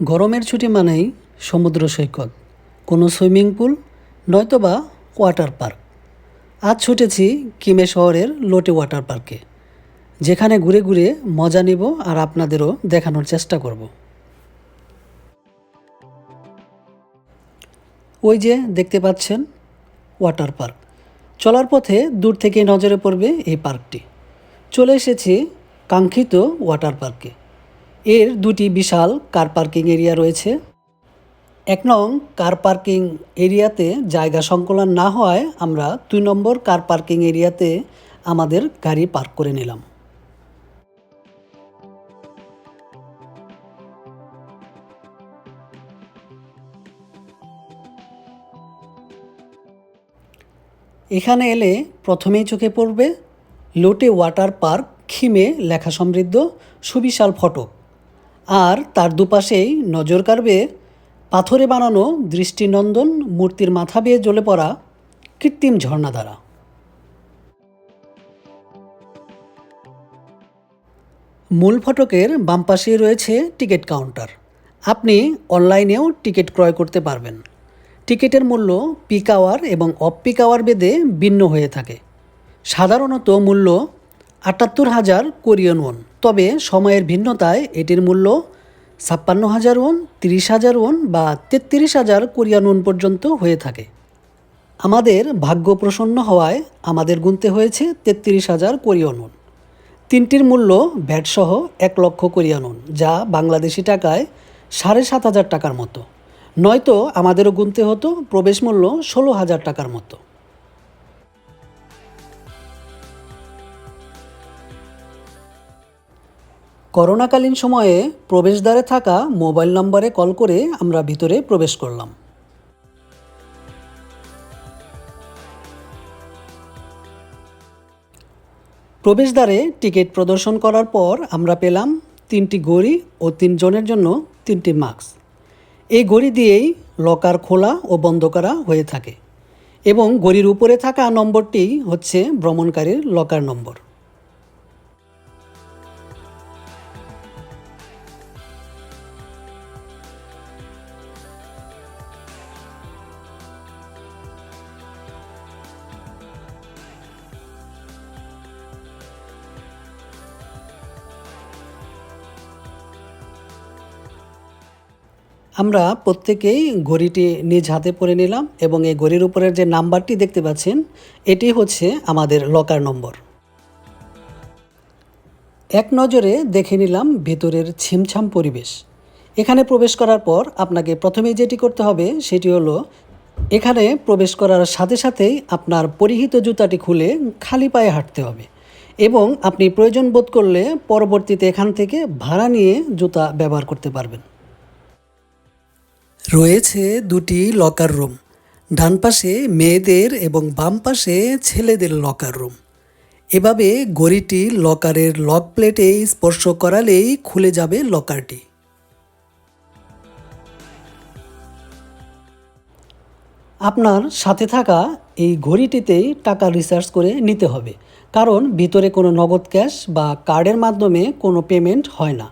গরমের ছুটি মানেই সমুদ্র সৈকত, কোনো সুইমিং পুল নয়তোবা ওয়াটার পার্ক। আজ ছুটেছি কিমে শহরের লোটে ওয়াটার পার্কে, যেখানে ঘুরে ঘুরে মজা নিব আর আপনাদেরও দেখানোর চেষ্টা করব। ওই যে দেখতে পাচ্ছেন ওয়াটার পার্ক। চলার পথে দূর থেকে নজরে পড়বে এই পার্কটি। চলে এসেছি কাঙ্ক্ষিত ওয়াটার পার্কে। এর দুটি বিশাল কার পার্কিং এরিয়া রয়েছে। 1 নং কার পার্কিং এরিয়াতে জায়গা সংকুলান না হওয়ায় আমরা 2 নম্বর কার পার্কিং এরিয়াতে আমাদের গাড়ি পার্ক করে নিলাম। এখানে এলে প্রথমেই চোখে পড়বে লোটে ওয়াটার পার্ক খিমে লেখা সমৃদ্ধ সুবিশাল ফটক, আর তার দুপাশেই নজর কাড়বে পাথরে বানানো দৃষ্টিনন্দন মূর্তির মাথা বেয়ে জ্বলে পড়া কৃত্রিম ঝর্ণাধারা। মূল ফটকের বাম পাশেই রয়েছে টিকিট কাউন্টার। আপনি অনলাইনেও টিকিট ক্রয় করতে পারবেন। টিকিটের মূল্য পিক আওয়ার এবং অফ পিক আওয়ার ভেদে ভিন্ন হয়ে থাকে। সাধারণত মূল্য ৭৮,০০০ কোরিয়ান ওন, তবে সময়ের ভিন্নতায় এটির মূল্য ৫৬,০০০ ওন, ৩০,০০০ ওন বা ৩৩,০০০ কোরিয়ান ওন পর্যন্ত হয়ে থাকে। আমাদের ভাগ্য প্রসন্ন হওয়ায় আমাদের গুনতে হয়েছে ৩৩,০০০ কোরিয়ান ওন। তিনটির মূল্য ভ্যাটসহ ১,০০,০০০ কোরিয়ান ওন, যা বাংলাদেশি টাকায় ৭,৫০০ টাকার মতো। নয়তো আমাদেরও গুনতে হতো প্রবেশ মূল্য ১৬,০০০ টাকার মতো। করোনাকালীন সময়ে প্রবেশদ্বারে থাকা মোবাইল নম্বরে কল করে আমরা ভিতরে প্রবেশ করলাম। প্রবেশদ্বারে টিকিট প্রদর্শন করার পর আমরা পেলাম 3টি ঘড়ি ও 3 জনের জন্য 3টি মাস্ক। এই ঘড়ি দিয়েই লকার খোলা ও বন্ধ করা হয়ে থাকে এবং ঘড়ির উপরে থাকা নম্বরটি হচ্ছে ভ্রমণকারীর লকার নম্বর। আমরা প্রত্যেকেই ঘড়িটি নিজ হাতে পরে নিলাম এবং এই ঘড়ির উপরের যে নাম্বারটি দেখতে পাচ্ছেন, এটি হচ্ছে আমাদের লকার নম্বর। এক নজরে দেখে নিলাম ভেতরের ছিমছাম পরিবেশ। এখানে প্রবেশ করার পর আপনাকে প্রথমেই যেটি করতে হবে সেটি হলো, এখানে প্রবেশ করার সাথে সাথেই আপনার পরিহিত জুতাটি খুলে খালি পায়ে হাঁটতে হবে এবং আপনি প্রয়োজন বোধ করলে পরবর্তীতে এখান থেকে ভাড়া নিয়ে জুতা ব্যবহার করতে পারবেন। রয়েছে 2টি লকার রুম, ডান পাশে মেয়েদের এবং বাম পাশে ছেলেদের লকার রুম। এভাবে ঘড়িটি লকারের লক প্লেটে স্পর্শ করালেই খুলে যাবে লকারটি। আপনার সাথে থাকা এই ঘড়িটিতেই টাকা রিচার্জ করে নিতে হবে, কারণ ভিতরে কোনো নগদ ক্যাশ বা কার্ডের মাধ্যমে কোনো পেমেন্ট হয় না।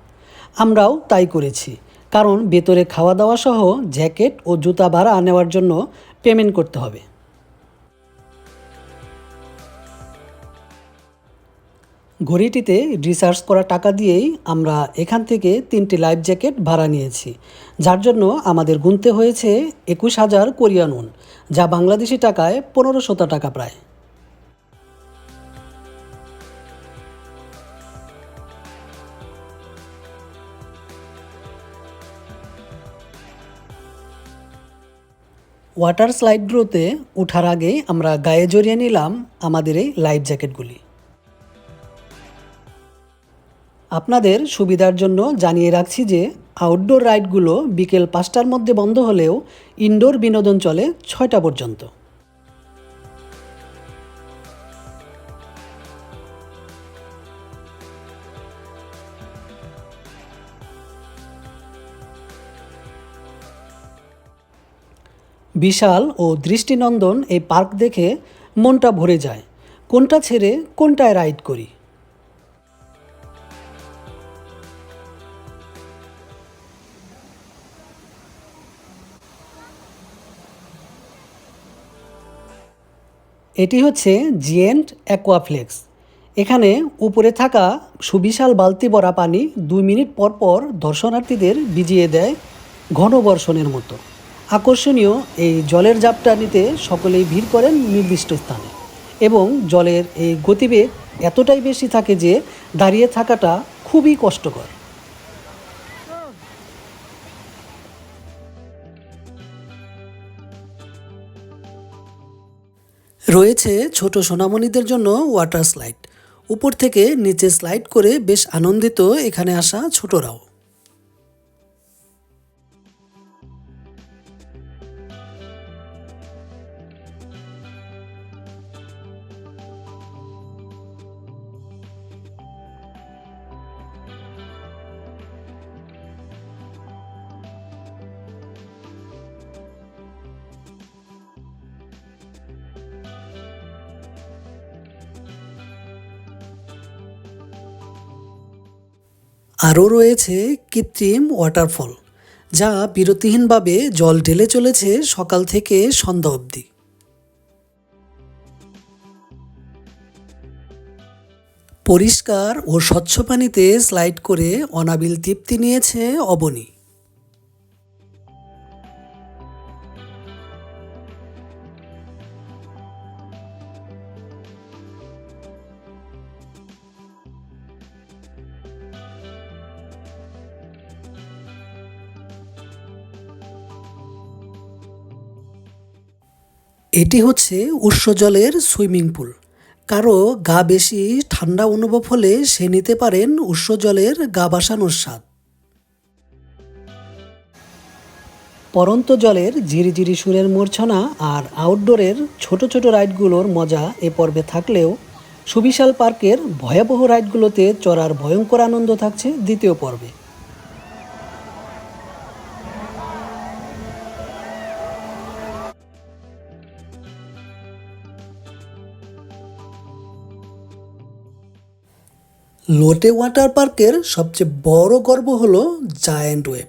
আমরাও তাই করেছি, কারণ ভেতরে খাওয়া দাওয়া সহ জ্যাকেট ও জুতা ভাড়া নেওয়ার জন্য পেমেন্ট করতে হবে। ঘড়িটিতে রিচার্জ করা টাকা দিয়েই আমরা এখান থেকে 3টি লাইফ জ্যাকেট ভাড়া নিয়েছি, যার জন্য আমাদের গুনতে হয়েছে ২১,০০০ কোরিয়ান ওন, যা বাংলাদেশি টাকায় ১৫০০ টাকা প্রায়। ওয়াটার স্লাইডগুলোতে ওঠার আগে আমরা গায়ে জড়িয়ে নিলাম আমাদের এই লাইফ জ্যাকেটগুলি। আপনাদের সুবিধার জন্য জানিয়ে রাখছি যে আউটডোর রাইডগুলো বিকেল 5টার মধ্যে বন্ধ হলেও ইনডোর বিনোদন চলে 6টা পর্যন্ত। বিশাল ও দৃষ্টিনন্দন এই পার্ক দেখে মনটা ভরে যায়। কোনটা ছেড়ে কোনটায় রাইড করি। এটি হচ্ছে জিয়েন্ট অ্যাকোয়াফ্লেক্স। এখানে উপরে থাকা সুবিশাল বালতি ভরা পানি 2 মিনিট পর পর দর্শনার্থীদের ভিজিয়ে দেয় ঘনবর্ষণের মতো। আকর্ষণীয় এই জলের ঝাপটা নিতে সকলেই ভিড় করেন নির্দিষ্ট স্থানে এবং জলের এই গতিবেগ এতটাই বেশি থাকে যে দাঁড়িয়ে থাকাটা খুবই কষ্টকর। রয়েছে ছোট সোনামণিদের জন্য ওয়াটার স্লাইড। উপর থেকে নিচে স্লাইড করে বেশ আনন্দিত এখানে আসা ছোটরাও। আরও রয়েছে কৃত্রিম ওয়াটারফল, যা বিরতিহীনভাবে জল ঢেলে চলেছে সকাল থেকে সন্ধ্যা অবধি। পরিষ্কার ও স্বচ্ছ পানিতে স্লাইড করে অনাবিল তৃপ্তি নিয়েছে অবনী। এটি হচ্ছে উৎস জলের সুইমিং পুল। কারো গা বেশি ঠান্ডা অনুভব হলে সে নিতে পারেন উৎস জলের গা ভাসানোর স্বাদ। পরন্ত জলের ঝিরিঝিরি সুরের মূর্ছনা আর আউটডোরের ছোট ছোট রাইডগুলোর মজা এ পর্বে থাকলেও সুবিশাল পার্কের ভয়াবহ রাইডগুলোতে চড়ার ভয়ঙ্কর আনন্দ থাকছে দ্বিতীয় পর্বে। লোটে ওয়াটার পার্কের সবচেয়ে বড় গর্ব হলো জায়ান্ট ওয়েভ,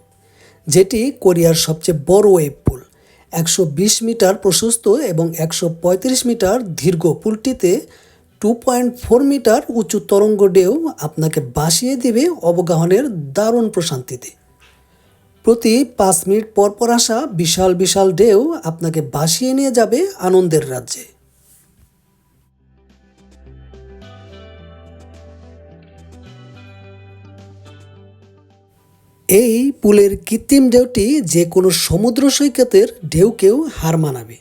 যেটি কোরিয়ার সবচেয়ে বড় ওয়েভ পুল। 120 মিটার প্রশস্ত এবং 135 মিটার দীর্ঘ পুলটিতে 2.4 মিটার উঁচু তরঙ্গ ঢেউ আপনাকে ভাসিয়ে দিবে অবগাহনের দারুণ প্রশান্তিতে। প্রতি 5 মিনিট পর পর আসা বিশাল বিশাল ঢেউ আপনাকে ভাসিয়ে নিয়ে যাবে আনন্দের রাজ্যে। এই পুলের কৃত্রিম ঢেউটি যে কোনো সমুদ্র সৈকতের ঢেউকেও হার মানাবে।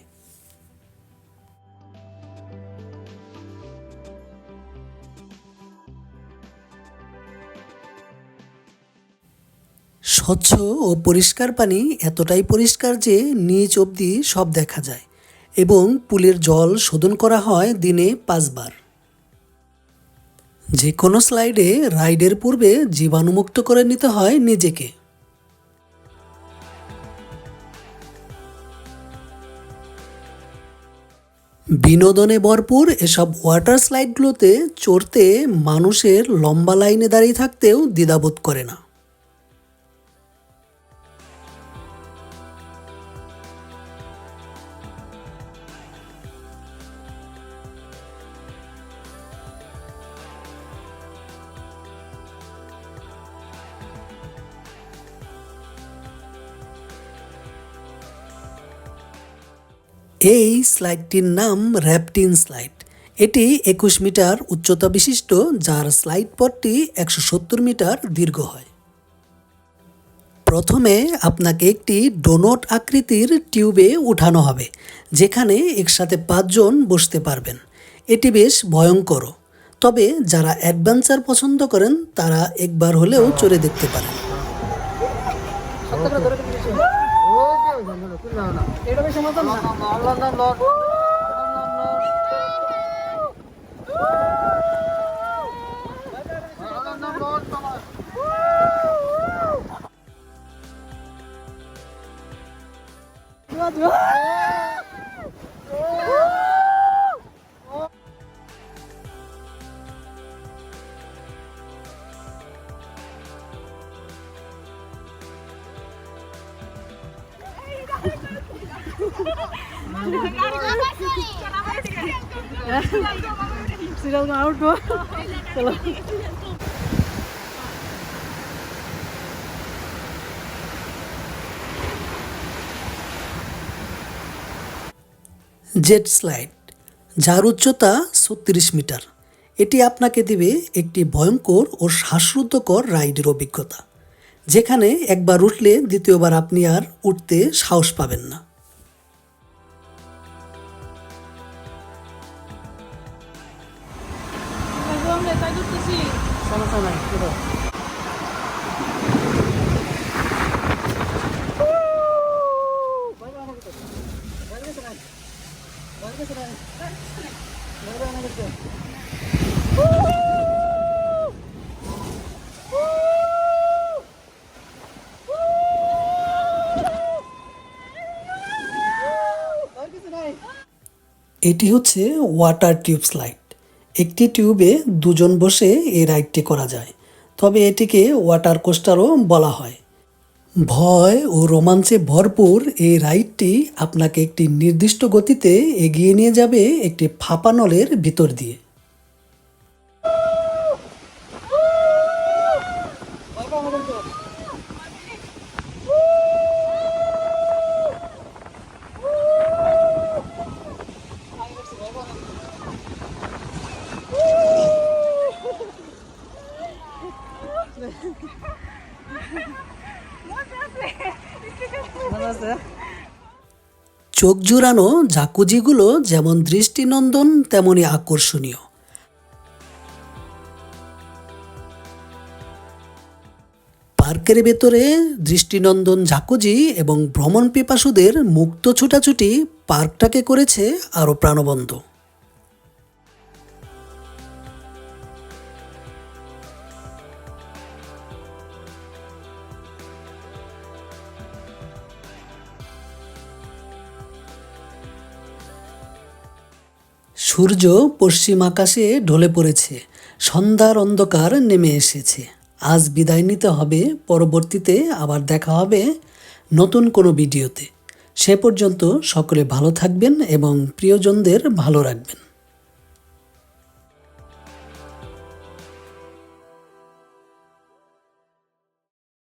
স্বচ্ছ ও পরিষ্কার পানি এতটাই পরিষ্কার যে নিচ অবধি সব দেখা যায় এবং পুলের জল শোধন করা হয় দিনে 5 বার। যে কোনো স্লাইডে রাইডের পূর্বে জীবাণুমুক্ত করে নিতে হয় নিজেকে। বিনোদনে ভরপুর এসব ওয়াটার স্লাইডগুলোতে চড়তে মানুষের লম্বা লাইনে দাঁড়িয়ে থাকতেও দ্বিধাবোধ করে না। এই স্লাইডটির নাম র্যাপটিন স্লাইড। এটি 21 মিটার উচ্চতা বিশিষ্ট, যার স্লাইড পথটি 170 মিটার দীর্ঘ হয়। প্রথমে আপনাকে একটি ডোনট আকৃতির টিউবে উঠানো হবে, যেখানে একসাথে 5 জন বসতে পারবেন। এটি বেশ ভয়ঙ্কর, তবে যারা অ্যাডভেঞ্চার পছন্দ করেন তারা একবার হলেও চড়ে দেখতে পারেন। সিরিয়াল আউট চলো। জেট স্লাইড, যার উচ্চতা 36 মিটার। এটি আপনাকে দেবে একটি ভয়ঙ্কর ও শ্বাসরুদ্ধকর রাইডের অভিজ্ঞতা, যেখানে একবার উঠলে দ্বিতীয়বার আপনি আর উঠতে সাহস পাবেন না। এটি হচ্ছে ওয়াটার টিউব স্লাইড। একটি টিউবে দুজন বসে এই রাইডটি করা যায়, তবে এটিকে ওয়াটার কোস্টারও বলা হয়। ভয় ও রোমাঞ্চে ভরপুর এই রাইডটি আপনাকে একটি নির্দিষ্ট গতিতে এগিয়ে নিয়ে যাবে একটি ফাঁপা নলের ভিতর দিয়ে। চোখ জুড়ানো জাকুজিগুলো যেমন দৃষ্টিনন্দন তেমনই আকর্ষণীয়। পার্কের ভেতরে দৃষ্টিনন্দন জাকুজি এবং ভ্রমণ পিপাসুদের মুক্ত ছোটাছুটি পার্কটাকে করেছে আরও প্রাণবন্ত। সূর্য পশ্চিম আকাশে ঢলে পড়েছে, সন্ধ্যার অন্ধকার নেমে এসেছে। আজ বিদায় নিতে হবে, পরবর্তীতে আবার দেখা হবে নতুন কোনো ভিডিওতে। সে পর্যন্ত সকলে ভালো থাকবেন এবং প্রিয়জনদের ভালো রাখবেন।